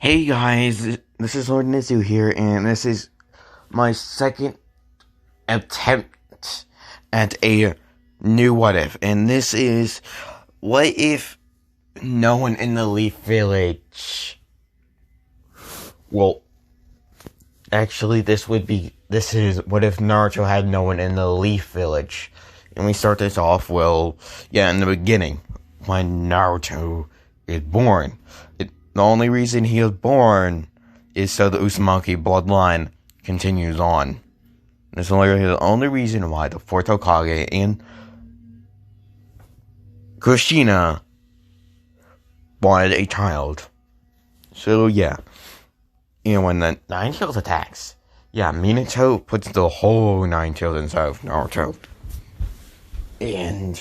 Hey guys, this is Lord Nizu here, and this is my second attempt at a new what if. And this is, what if no one in the Leaf Village? Well, actually this is what if Naruto had no one in the Leaf Village. And we start this off, in the beginning, when Naruto is born. The only reason he was born is so the Uzumaki bloodline continues on. That's literally the only reason why the fourth Hokage and Kushina wanted a child. So yeah. And when the Nine Tails attacks, Minato puts the whole Nine Tails inside of Naruto. And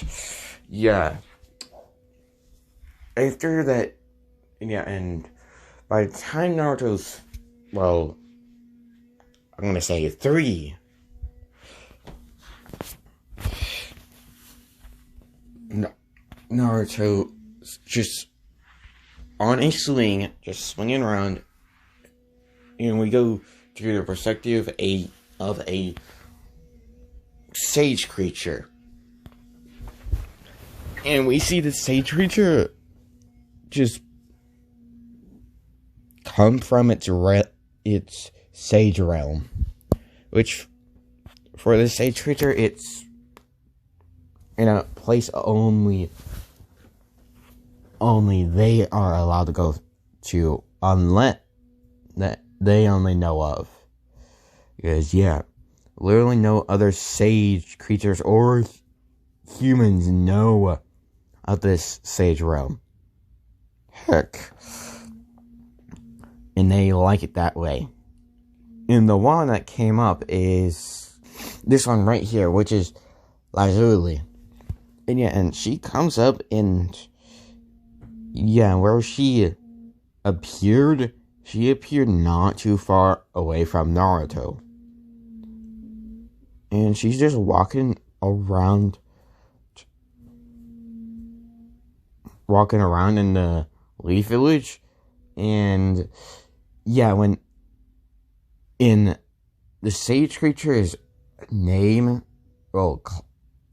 after that, and by the time Naruto's, I'm gonna say 3, Naruto just on a swing, just swinging around, and we go through the perspective of a sage creature. And we see the sage creature just come from its sage realm, which for the sage creature, it's in a place only they are allowed to go to, unless that they only know of. Because literally no other sage creatures or humans know of this sage realm. Heck. And they like it that way. And the one that came up is this one right here, which is Lazuli. And she comes up and where she appeared not too far away from Naruto. And she's just walking around in the Leaf Village. And when in the sage creature's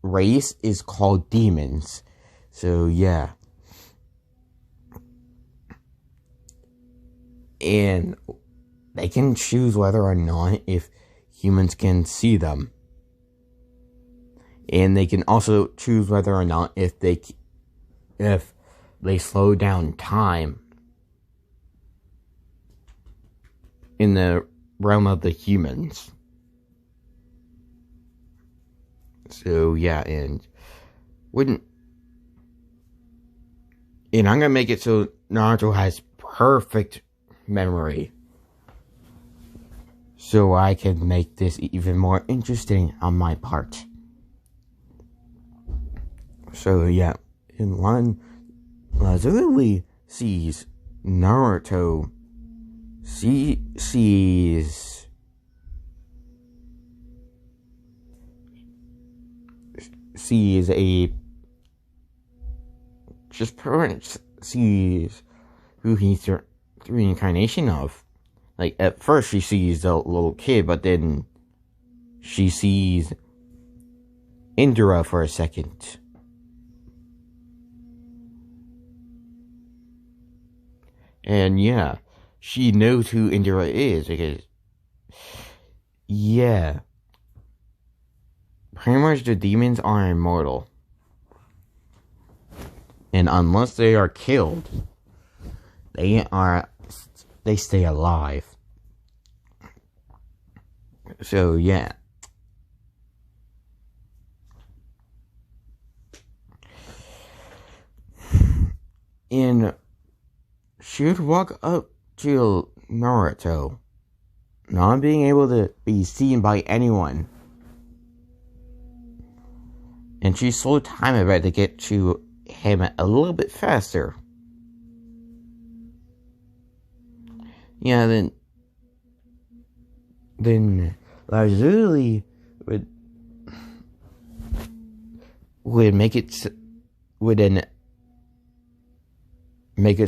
race is called demons. So and they can choose whether or not if humans can see them. And they can also choose whether or not if they slow down time in the realm of the humans. So and I'm gonna make it so Naruto has perfect memory, so I can make this even more interesting on my part. So in one, Lazuli sees Naruto sees who he's the reincarnation of. Like, at first she sees a little kid, but then she sees Indra for a second. And she knows who Indra is, because pretty much the demons are immortal. And unless they are killed, they stay alive. So and she would walk up to Naruto, not being able to be seen by anyone. And she slowed time a bit to get to him a little bit faster. Then Lazuli would make it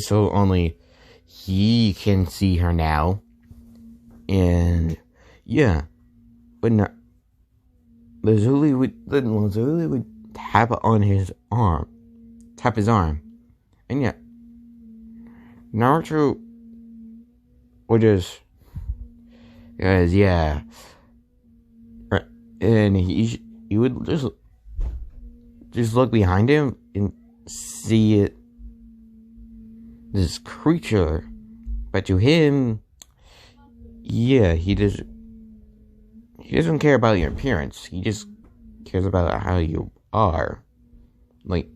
so only he can see her now. And yeah, but no, Lazuli would tap on his arm. Tap his arm. And yeah, Naruto would just, guys, yeah. And he would just look behind him and see it, this creature. But to him, yeah, he doesn't care about your appearance. He just cares about how you are. Like,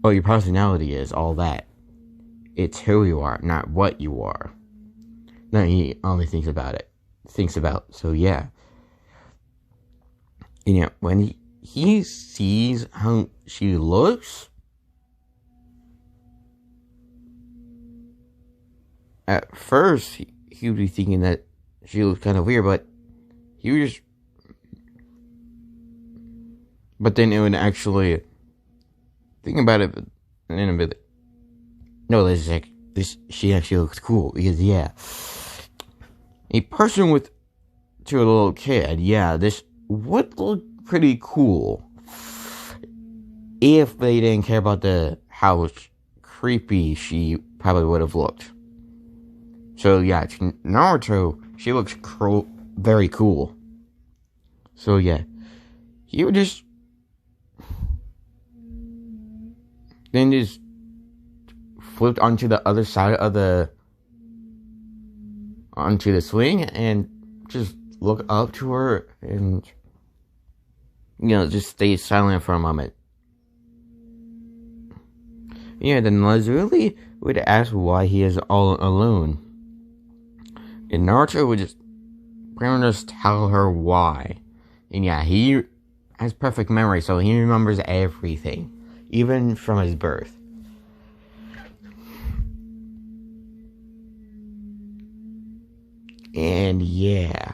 what your personality is, all that. It's who you are, not what you are. No, he only thinks about. So yeah. And yeah, when he sees how she looks, at first he would be thinking that she looks kind of weird, but then it would actually think about it, and then a bit. No, she actually looks cool because yeah, a person to a little kid, yeah, this would look pretty cool if they didn't care about how creepy she probably would have looked. So yeah, to Naruto, she looks very cool. So yeah, he would just flipped onto the other side of onto the swing and just look up to her and, just stay silent for a moment. Yeah, then Lazuli would ask why he is all alone. And Naruto would just pretty much just tell her why. And yeah, he has perfect memory, so he remembers everything, even from his birth. And yeah.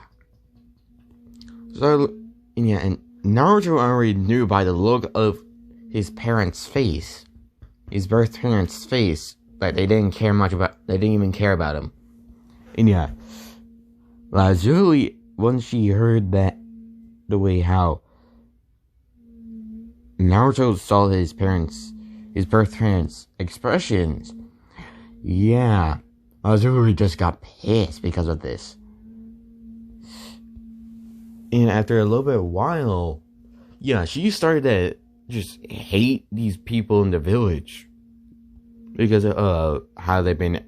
So, yeah, and Naruto already knew by the look of his parents' face, his birth parents' face, that they didn't even care about him. And yeah, Lazuli, once she heard that, the way how Naruto saw his birth parents' expressions, yeah, Lazuli just got pissed because of this. And after a little bit of while, yeah, she started to just hate these people in the village because of how they've been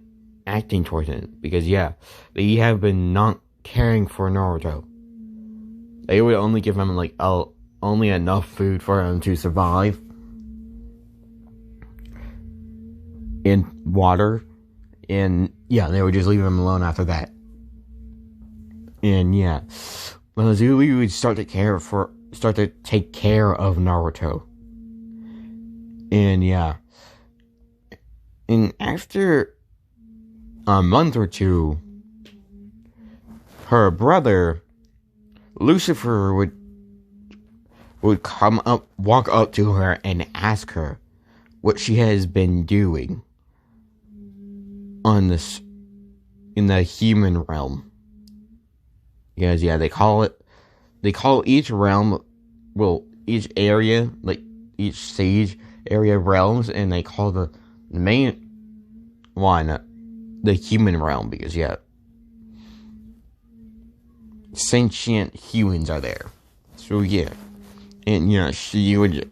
acting towards him. Because yeah, they have been not caring for Naruto. They would only give him only enough food for him to survive, and water, and yeah, they would just leave him alone after that. And yeah, Lazuli would start to take care of Naruto. And yeah, and after a month or two, her brother Lucifer would walk up to her and ask her what she has been doing in the human realm. Because yeah, they call each realm, each area, like each stage area realms, and they call the main one the human realm, because yeah, sentient humans are there. So yeah, and yeah, she would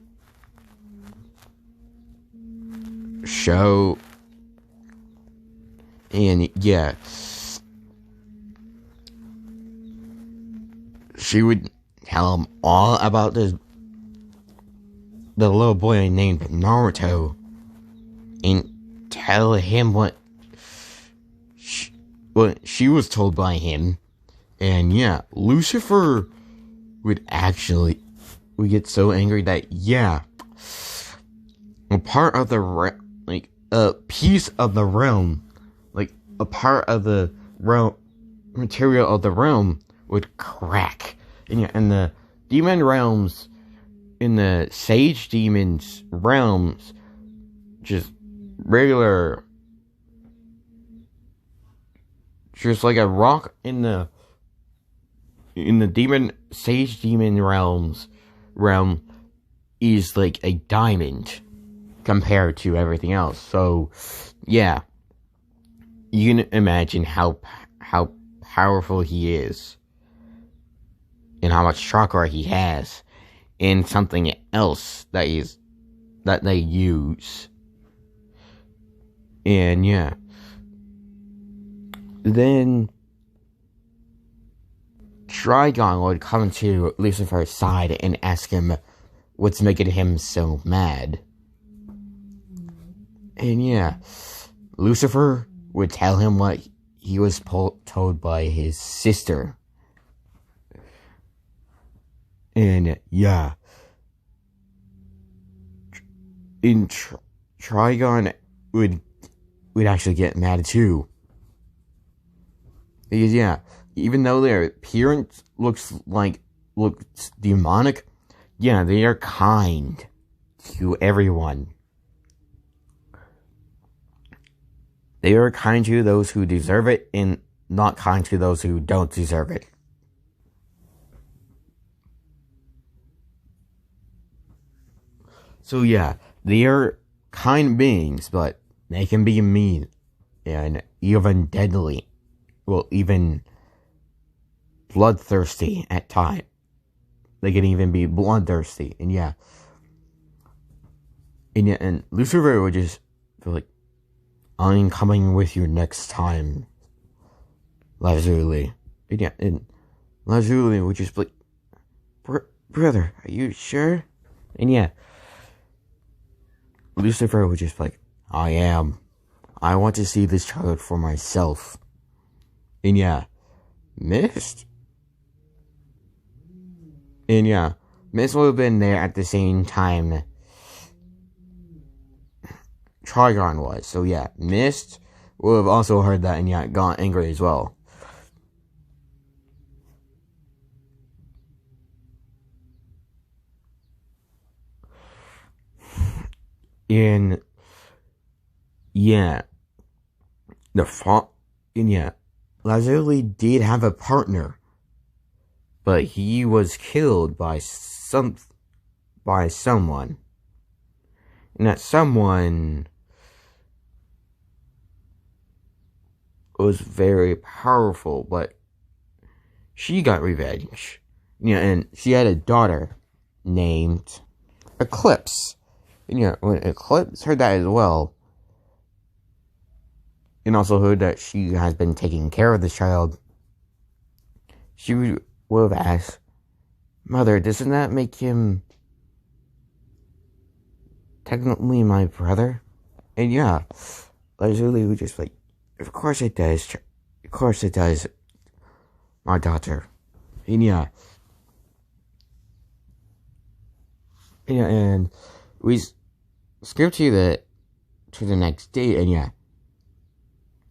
show, and yeah, she would tell him all about the little boy named Naruto, and tell him what she was told by him. And yeah, Lucifer would get so angry that yeah, a part of the a piece of the realm, like a part of the realm material of the realm would crack. And yeah, in the demon realms, in the sage demons realms, just regular just like a rock in the sage demon realm is like a diamond compared to everything else. So yeah, you can imagine how powerful he is and how much chakra he has, and something else that they use. And yeah, then Trigon would come to Lucifer's side and ask him what's making him so mad. And yeah, Lucifer would tell him what he was told by his sister. And yeah, Trigon would actually get mad too. Because yeah, even though their appearance looks demonic, yeah, they are kind to everyone. They are kind to those who deserve it and not kind to those who don't deserve it. So yeah, they are kind beings, but they can be mean and even deadly. Well, even bloodthirsty at times. They can even be bloodthirsty, and yeah. And Lucifer would just feel like, I'm coming with you next time, Lazuli. And yeah, and Lazuli would just be like, brother, are you sure? And yeah, Lucifer would just be like, I am. I want to see this child for myself. And yeah, Mist. And yeah, Mist would have been there at the same time Trigon was. So yeah, Mist would have also heard that and yeah, got angry as well. And yeah, Lazuli did have a partner, but he was killed by someone. And that someone was very powerful, but she got revenge. Yeah, and she had a daughter named Eclipse. And yeah, when Eclipse heard that as well, and also heard that she has been taking care of the child, she would have asked, Mother, doesn't that make him technically my brother? And yeah, Lazuli was just like, of course it does. Of course it does, my daughter. And yeah. And we skip to the next day, and yeah,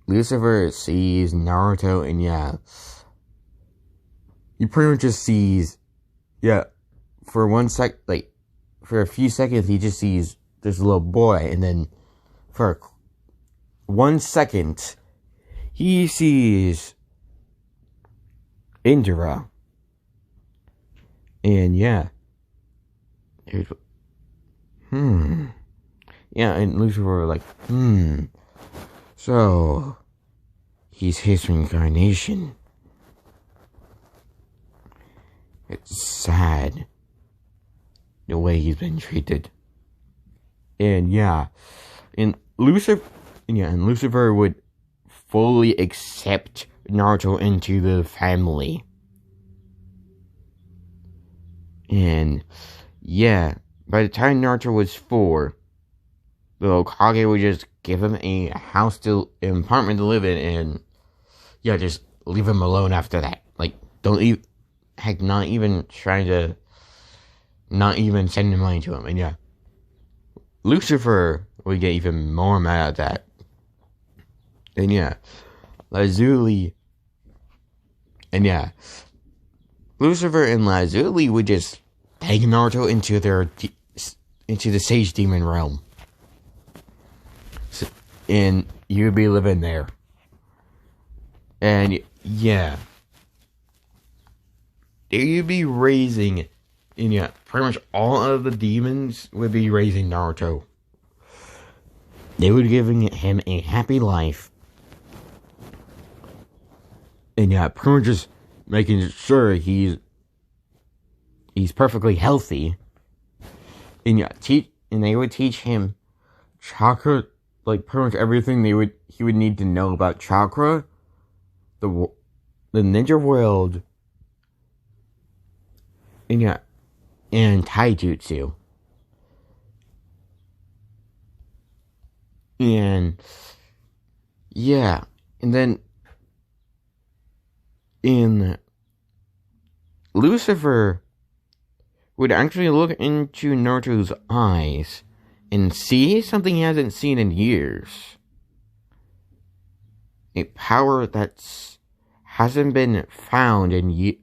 Lucifer sees Naruto, and yeah, he pretty much just sees, yeah, for a few seconds, he just sees this little boy, and then for 1 second, he sees Indra. And yeah, yeah, and Lucifer were like, so he's his reincarnation. It's sad the way he's been treated. And yeah, and Lucifer would fully accept Naruto into the family. And yeah, by the time Naruto was 4, the Hokage would just give him a apartment to live in, and yeah, just leave him alone after that. Like, not even sending money to him. And yeah, Lucifer would get even more mad at that. And yeah, Lazuli, and yeah, Lucifer and Lazuli would just take Naruto into the Sage Demon realm. And you would be living there. And yeah, they'd be raising, and yeah, pretty much all of the demons would be raising Naruto. They would giving him a happy life. And yeah, pretty much just making sure he's perfectly healthy. And yeah, and they would teach him chakra, like pretty much everything he would need to know about chakra, the ninja world, and yeah, and taijutsu. And yeah, and then in Lucifer would actually look into Naruto's eyes and see something he hasn't seen in years. A power that hasn't been found in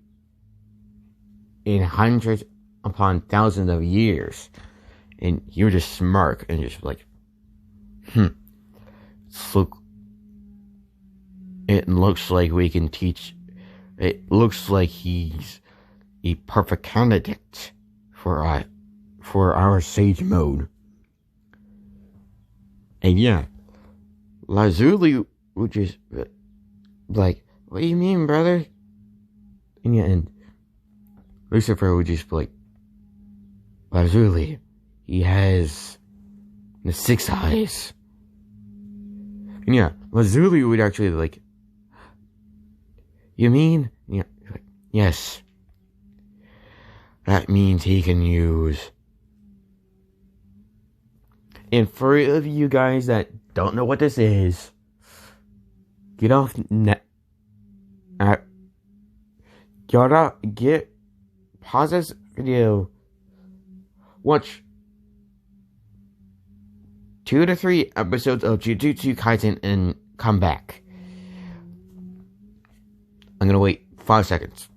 hundreds upon thousands of years. And he would just smirk and just like, it looks like we can teach. It looks like he's a perfect candidate for our sage mode. And yeah, Lazuli would just like, what do you mean, brother? And yeah, and Lucifer would just be like, Lazuli, he has the 6 eyes. And yeah, Lazuli would actually like, you mean? Yeah, like, yes. That means he can use. And for you guys that don't know what this is, pause this video, watch 2 to 3 episodes of Jujutsu Kaisen and come back. I'm gonna wait 5 seconds.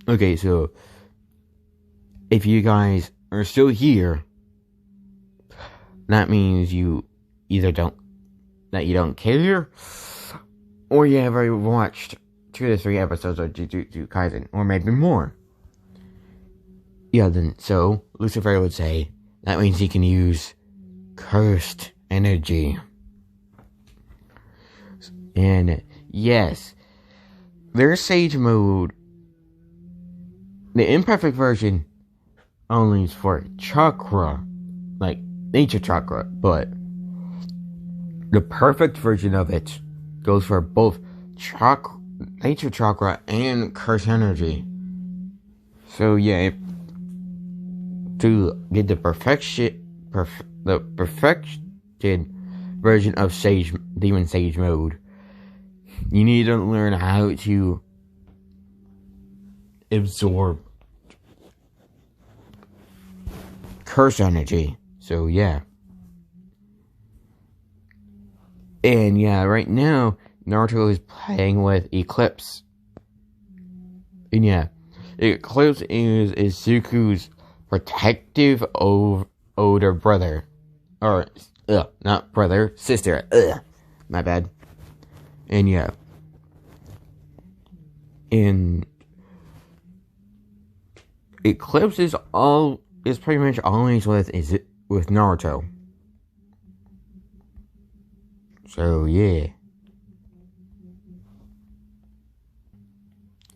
Okay, so if you guys are still here, that means you either don't care, or you have already watched 2 to 3 episodes of Jujutsu Kaisen, or maybe more. Yeah, then, so, Lucifer would say, that means he can use cursed energy. And, yes, their sage mode, the imperfect version, only is for chakra, like, nature chakra, but the perfect version of it goes for both nature chakra and cursed energy. So, yeah, to get the perfected version of demon sage mode, you need to learn how to absorb curse energy. So yeah. And yeah, right now Naruto is playing with Eclipse. And yeah, Eclipse is Izuku's protective older brother. Or, not brother, sister. My bad. And yeah. And Eclipse is pretty much always with Naruto. So yeah.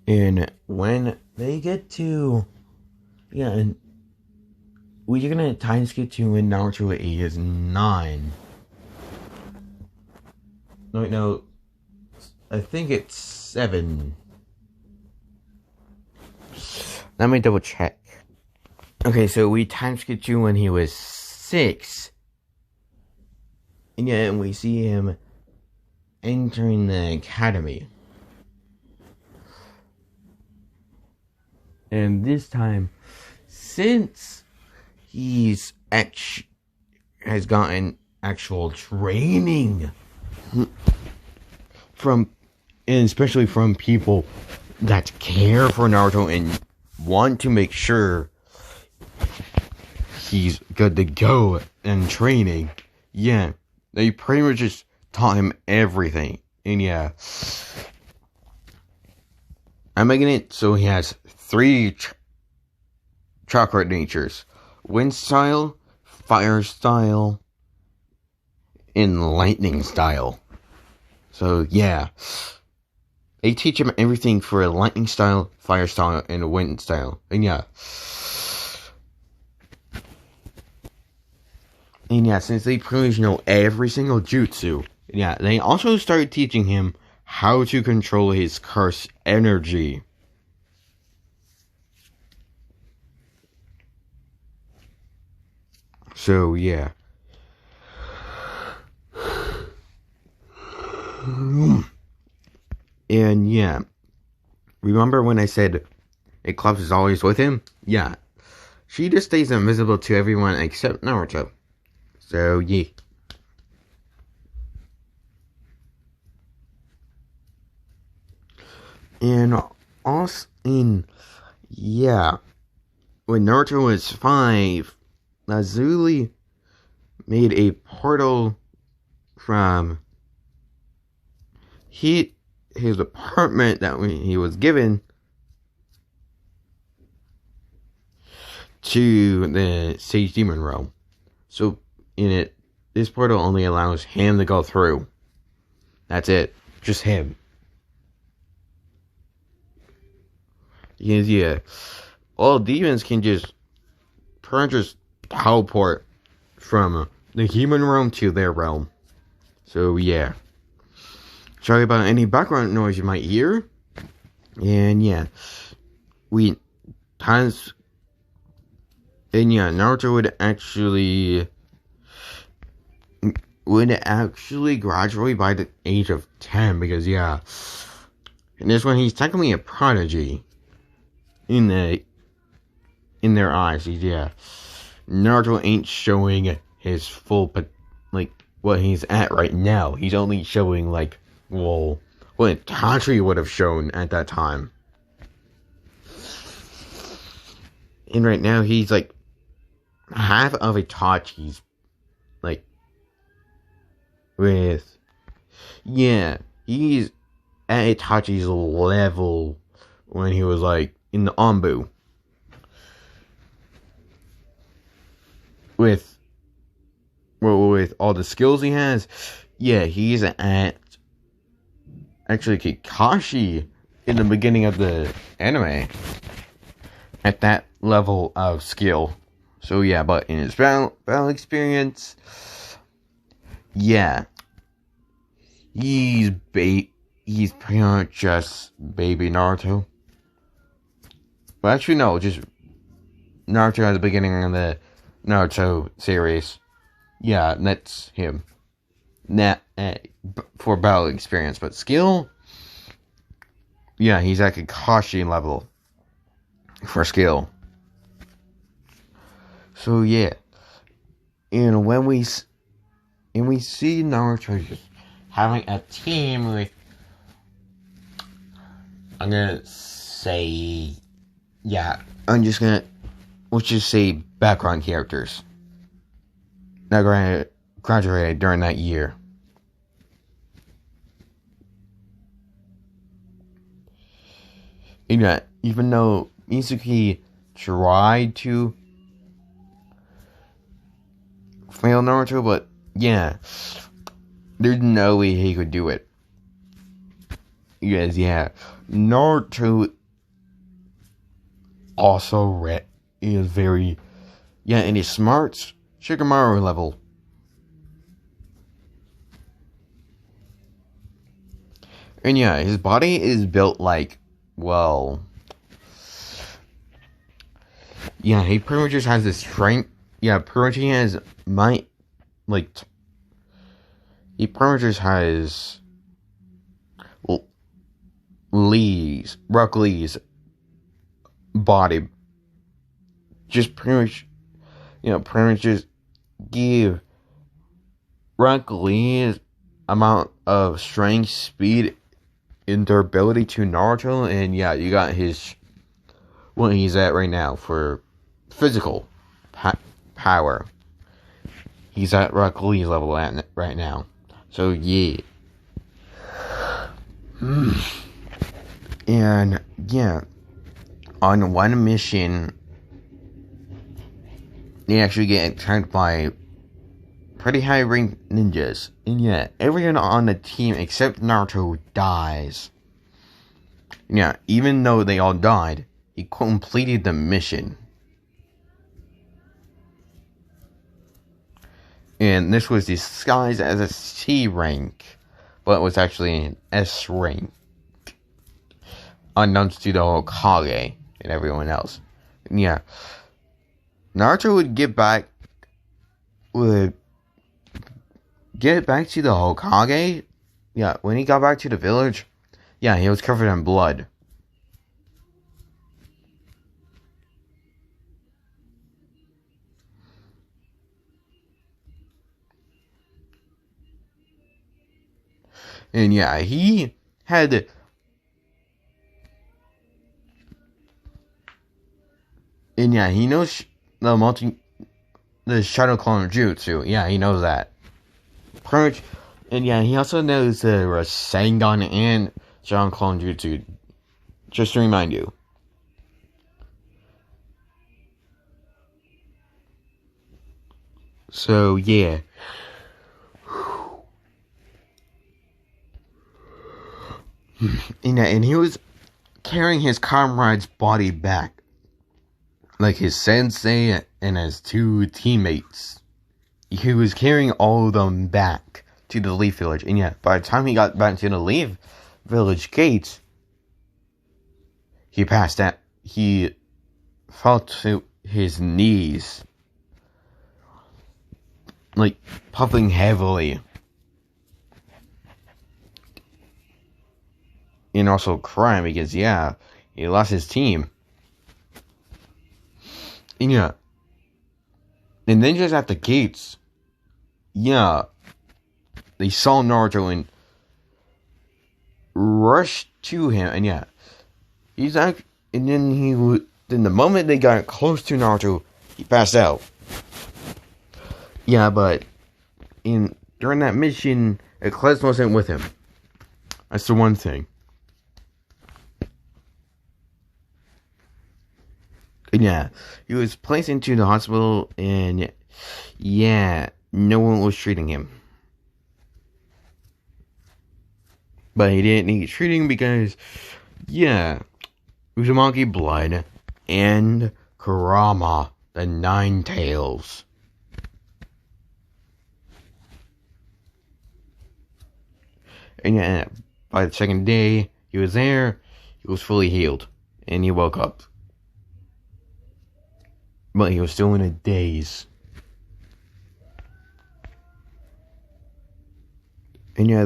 And when they get to, yeah, and we're gonna time skip to when Naruto is 9. No, I think it's 7. Let me double check. Okay, so we time skip to when he was 6. And yeah, and we see him entering the academy. And this time, since has gotten actual training and especially from people that care for Naruto and want to make sure he's good to go in training. Yeah, They pretty much just taught him everything. And yeah, I'm making it so he has 3 chakra natures: wind style, fire style, and lightning style. So yeah, they teach him everything for a lightning style, fire style, and a wind style. And yeah, since they pretty much know every single jutsu, yeah, they also started teaching him how to control his curse energy. So yeah. And yeah, remember when I said Eclipse is always with him? Yeah, she just stays invisible to everyone except Naruto. So yeah. And also, when Naruto was 5, Lazuli made a portal from his apartment that he was given to the Sage Demon Realm. So in it, this portal only allows him to go through. That's it. Just him. Because yeah, all demons can just teleport from the human realm to their realm. So yeah. Sorry about any background noise you might hear. And yeah, Naruto would actually graduate by the age of 10, because yeah, in this one he's technically a prodigy in their eyes. Yeah, Naruto ain't showing his full what he's at right now. He's only showing what Itachi would have shown at that time. And right now he's half of Itachi's he's at Itachi's level when he was in the Anbu. With all the skills he has, he's at actually Kakashi in the beginning of the anime at that level of skill. So yeah, but in his battle experience, he's pretty much just baby Naruto. Well, actually no, just Naruto at the beginning of the Naruto series. Yeah, that's him. For battle experience, but skill, he's at Kakashi level for skill. So yeah, and when we see Naruto just having a team with, let's just say background characters that graduated during that year. Even though Mizuki tried to fail Naruto, but there's no way he could do it. Naruto also is very, and he's smart, Shikamaru level. And his body is built he pretty much just has this strength. Pretty much he has he pretty much just has Rock Lee's body. Just pretty much just give Rock Lee's amount of strength, speed, and durability to Naruto, and you got his what he's at right now for physical power. He's at Rock Lee's level right now. So, yeah. And, yeah. On one mission, they actually get attacked by pretty high-ranked ninjas. And yeah, everyone on the team except Naruto dies. Yeah, even though they all died, he completed the mission. And this was disguised as a C rank, but it was actually an S rank. Unknowns to the Hokage and everyone else. And yeah. Naruto would get back to the Hokage. Yeah, when he got back to the village, yeah, he was covered in blood. And yeah, he had and yeah, he knows the Shadow Clone Jutsu. Yeah, he knows that. Pretty much, and yeah, he also knows the Rasengan and Shadow Clone Jutsu. Just to remind you. So yeah. And he was carrying his comrade's body back. Like his sensei and his two teammates. He was carrying all of them back to the Leaf Village. And yeah, by the time he got back to the Leaf Village gates, he passed out. He fell to his knees. Like, puffing heavily. And also crying because, yeah, he lost his team. And yeah. And then just at the gates, yeah, they saw Naruto and rushed to him. And yeah, he's like, and then then the moment they got close to Naruto, he passed out. Yeah, but during that mission, Eclipse wasn't with him. That's the one thing. And yeah, he was placed into the hospital, and yeah, no one was treating him. But he didn't need treating because, yeah, Uzumaki blood and Kurama, the Nine Tails. And yeah, by the second day he was there, he was fully healed, and he woke up. But he was still in a daze. And yeah,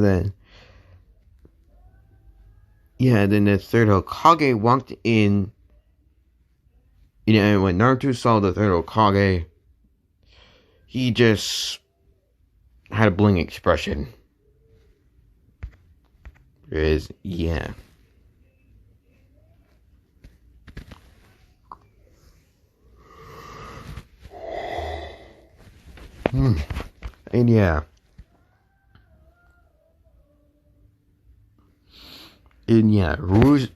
then the third Hokage walked in. And when Naruto saw the third Hokage, he just had a blank expression. Yeah. And yeah. And yeah, Hiruzen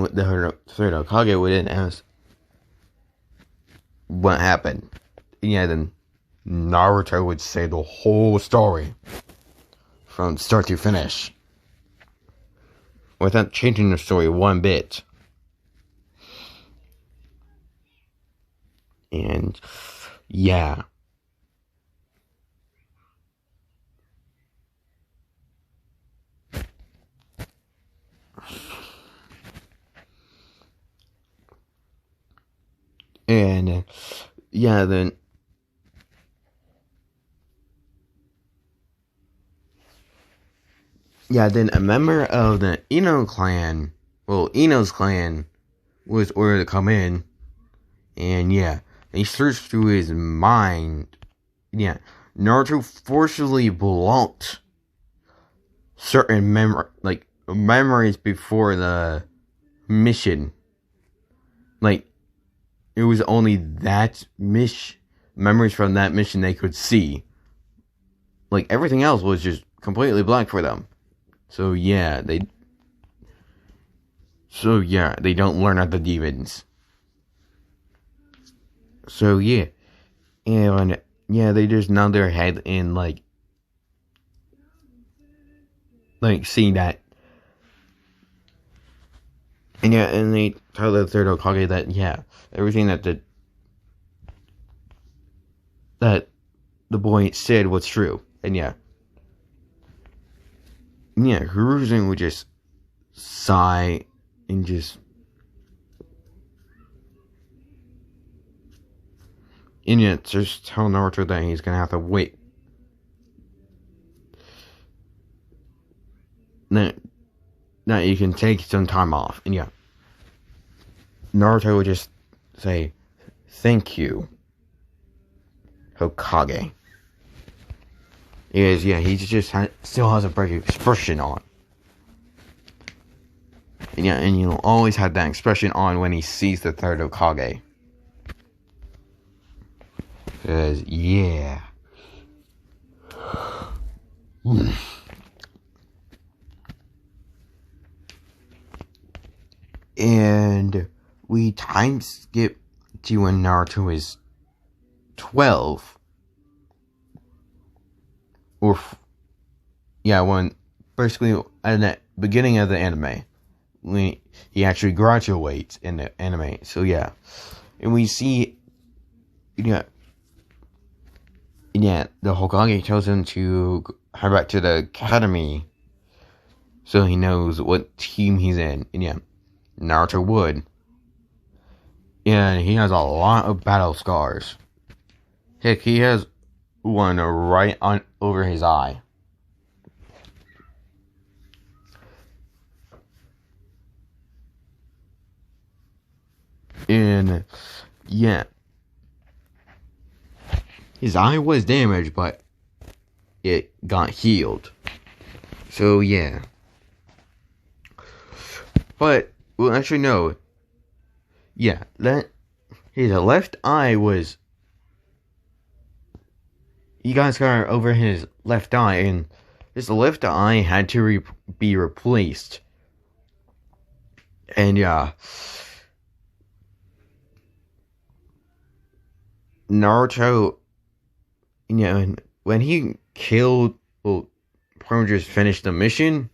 with the third Hokage wouldn't ask what happened. And yeah, then Naruto would say the whole story from start to finish without changing the story one bit. And yeah. And yeah, then a member of the Ino's clan was ordered to come in, and yeah, they searched through his mind. Yeah, Naruto forcibly blocked certain memories before the mission. Like, it was only that memories from that mission they could see. Like, everything else was just completely black for them. So yeah, they don't learn at the demons. So yeah. And yeah, they just nod their head and like seeing that. And yeah, and they tell the third Hokage that everything that the boy said was true. And yeah, Hiruzen would just sigh and just just tell Naruto that he's gonna have to wait. That you can take some time off. And yeah, Naruto would just say, "Thank you, Hokage." Because he just still has a bright expression on. And and always had that expression on when he sees the third Hokage. Because, And we time skip to when Naruto is 12. When basically at the beginning of the anime, when he actually graduates in the anime. So yeah, and we see, the Hokage tells him to head back to the academy, so he knows what team he's in. And Naruto would. And he has a lot of battle scars. Heck, he has one right on over his eye. And his eye was damaged, but it got healed. So but well, actually no. That his left eye was. He got a scar over his left eye, and his left eye had to be replaced. And Naruto, when he killed, just finished the mission,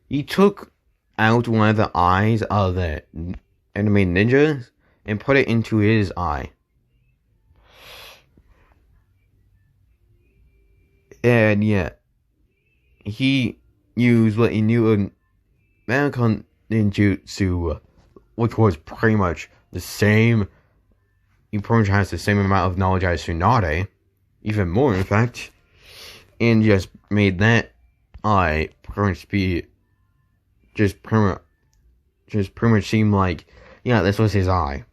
he took out one of the eyes of the enemy ninjas and put it into his eye. And he used what he knew of Manakon ninjutsu, which was pretty much the same. He pretty much has the same amount of knowledge as Tsunade, even more in fact, and just made that eye pretty much be pretty much seem like this was his eye.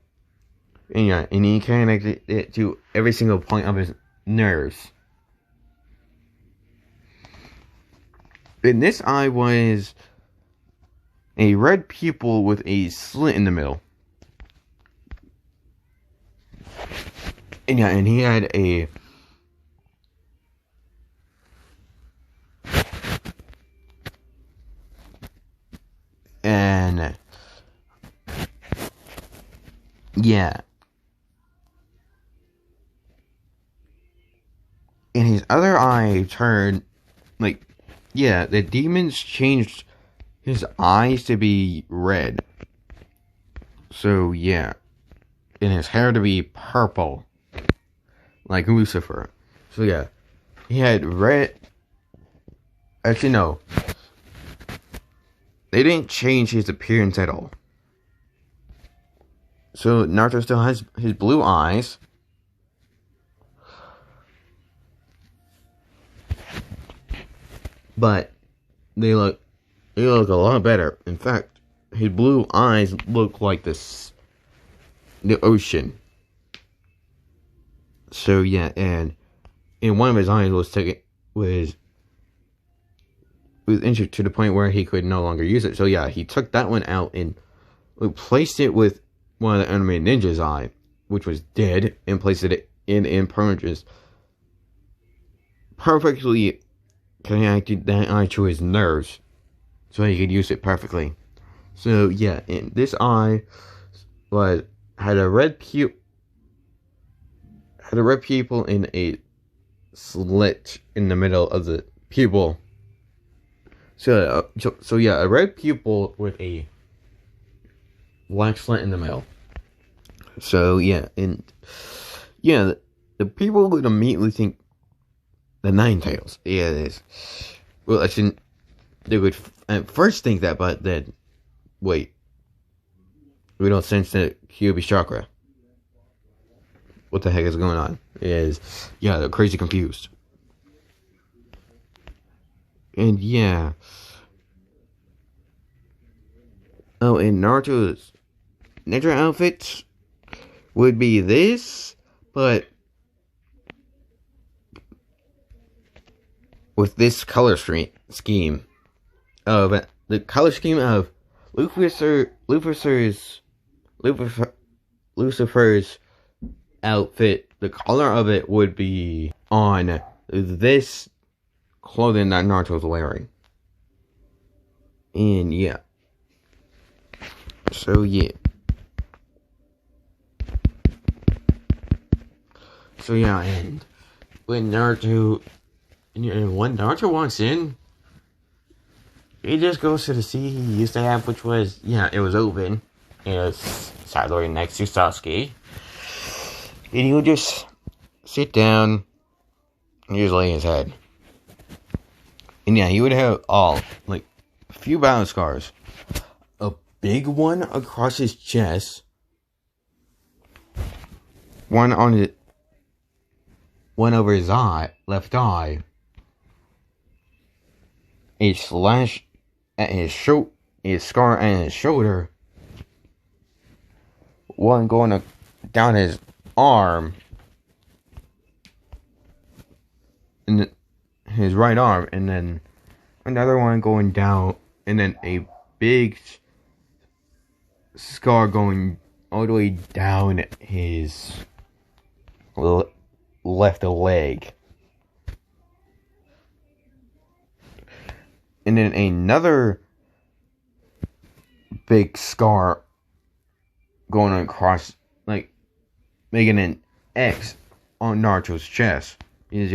And he connected it to every single point of his nerves. And this eye was a red pupil with a slit in the middle. And he had a and his other eye turned the demons changed his eyes to be red. So and his hair to be purple, like Lucifer. So he had red. Actually, no. They didn't change his appearance at all. So Naruto still has his blue eyes. But they look a lot better. In fact, his blue eyes look like the ocean. So and one of his eyes was injured to the point where he could no longer use it. So he took that one out and replaced it with one of the enemy ninja's eye, which was dead, and placed it in Prodigy perfectly connected that eye to his nerves, so he could use it perfectly. So yeah, and this eye had a red pupil in a slit in the middle of the pupil. So yeah, a red pupil with a black slit in the middle. So yeah, and yeah, the people would immediately think the Nine Tails. Yeah, it is. Well, actually, they would at first think that, but then wait, we don't sense the Kyuubi chakra. What the heck is going on? Yeah, they're crazy confused. And yeah. Oh, and Naruto's ninja outfits would be this, but with this color scheme of the color scheme of Lucifer's outfit. The color of it would be on this clothing that Naruto's wearing. And yeah. So yeah. And when Naruto walks in, he just goes to the seat he used to have, which was, it was open. It was sat right next to Sasuke. And he would just sit down and just lay his head. And yeah, he would have a few battle scars. A big one across his chest. One over his left eye. A slash at his scar at his shoulder. One going down his arm. And his right arm. And then another one going down. And then a big scar going all the way down his left leg. And then another big scar going across, making an X on Naruto's chest. He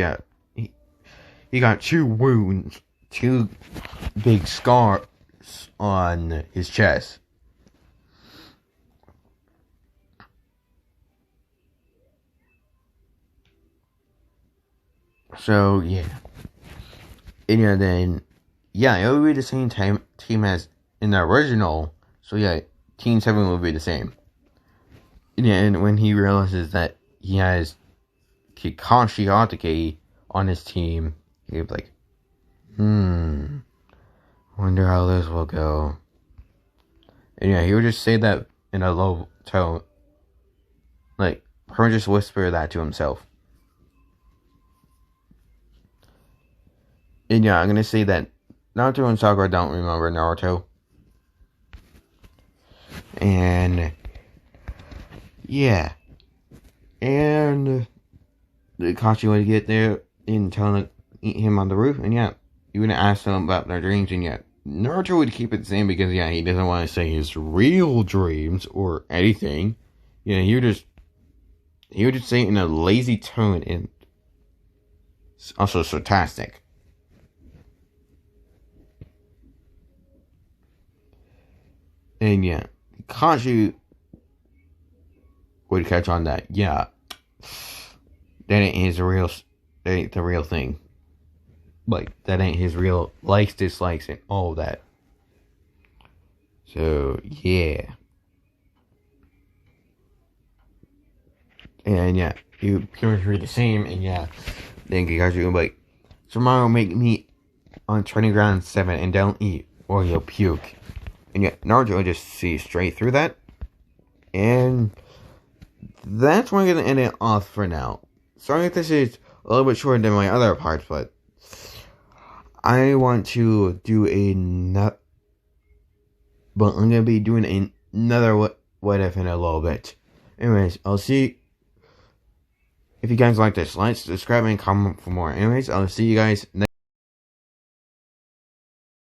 got 2 wounds, 2 big scars on his chest. So, yeah. And then, it would be the same team as in the original. So, Team 7 would be the same. And when he realizes that he has Kakashi Hokage on his team, he'd be like, wonder how this will go. And he would just say that in a low tone. Or just whisper that to himself. And I'm gonna say that Naruto and Sakura don't remember Naruto. And and Kakashi would get there and tell him on the roof, and you would ask them about their dreams, and Naruto would keep it the same because he doesn't want to say his real dreams or anything. He would just say it in a lazy tone and also sarcastic. And Kakashi would catch on that, that ain't the real thing. That ain't his real likes, dislikes, and all that. So, And you pretty much the same, and then Kakashi would be like, tomorrow make me on training ground 7 and don't eat, or you'll puke. And Naruto will just see straight through that. And that's where I'm going to end it off for now. Sorry if this is a little bit shorter than my other parts, but I want to do but I'm going to be doing another what if in a little bit. Anyways, I'll see If you guys like this, like, subscribe, and comment for more. Anyways, I'll see you guys next